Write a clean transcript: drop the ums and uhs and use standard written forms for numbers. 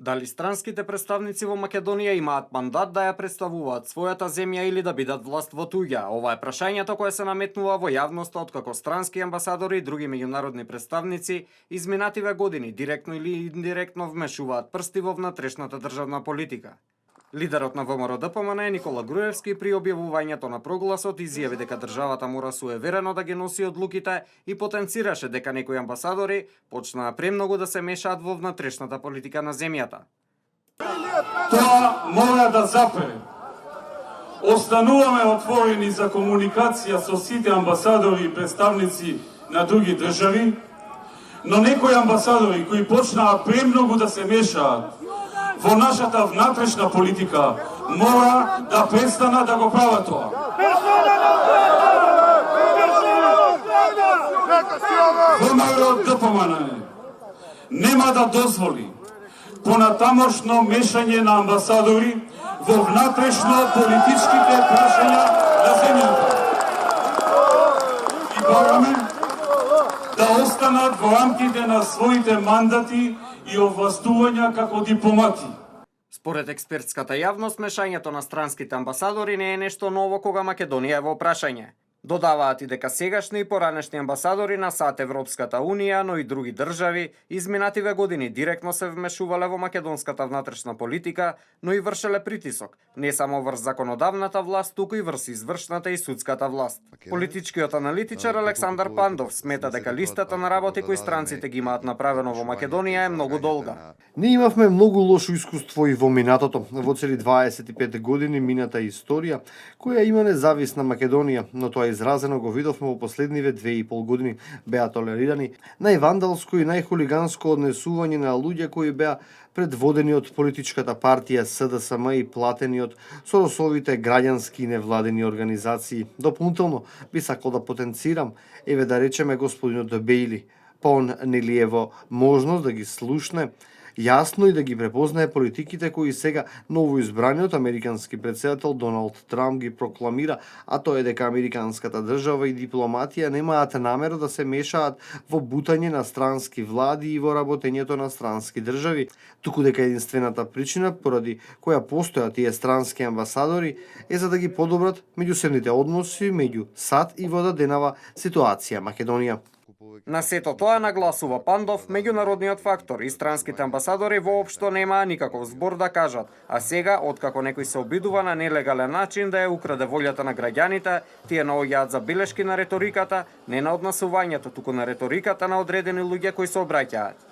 Дали странските представници во Македонија имаат мандат да ја представуваат својата земја или да бидат власт во туѓа? Ова е прашањето кое се наметнува во јавноста откако странски амбасадори и други меѓународни представници изминативе години директно или индиректно вмешуваат прсти во внатрешната државна политика. Лидерот на ВМРО-ДПМН Никола Груевски при објавувањето на прогласот изјави дека државата мора суеверено да ги носи одлуките и потенцираше дека некои амбасадори почнаа премногу да се мешаат во внатрешната политика на земјата. Тоа мора да запре. Остануваме отворени за комуникација со сите амбасадори и представници на други држави, но некои амбасадори кои почнаа премногу да се мешаат во нашата внатрешна политика мора да престанат да го прават тоа. ВМРО-ДПМН нема да дозволи понатамошно мешање на амбасадори во внатрешно политичките прашања на земјата. И бараме да останат во рамките на своите мандати и овластувања како дипломати. Според експертската јавност, мешањето на странските амбасадори не е нешто ново кога Македонија е во прашање. Додаваат и дека сегашни и поранешни амбасадори на САД, Европската Унија, но и други држави, изминативе години директно се вмешувале во македонската внатрешна политика, но и вршеле притисок, не само врз законодавната власт, туку и врз извршната и судската власт. Политичкиот аналитичар Александар Пандов смета дека листата на работи кои странците ги имаат направено во Македонија е многу долга. Ние имавме многу лошо искуство и во минатото, во цели 25 години мината историја, која има независна Македонија, но тоа изразено го видовме во последниве 2,5 години. Беа толерирани највандалско и најхулиганско однесување на луѓе кои беа предводени од политичката партија СДСМ и платени од Соросовите граѓански и невладени организации. Дополнително би сакал да потенцирам, еве да речеме господинот Бејли, па он нели е во можност да ги слушне јасно и да ги препознае политиките кои сега новоизбраниот американски претседател Доналд Трамп ги прокламира, а тоа е дека американската држава и дипломатија немаат намера да се мешаат во бутање на странски влади и во работењето на странски држави, туку дека единствената причина поради која постојат тие странски амбасадори е за да ги подобрат меѓусебните односи меѓу САД и во даденава ситуација Македонија. На сето тоа нагласува Пандов, меѓународниот фактор и странските амбасадори воопшто немаа никаков збор да кажат, а сега, откако некој се обидува на нелегален начин да ја украде волјата на граѓаните, тие наоѓаат забелешки на реториката, не на однесувањето, туку на реториката на одредени луѓе кои се обраќаат.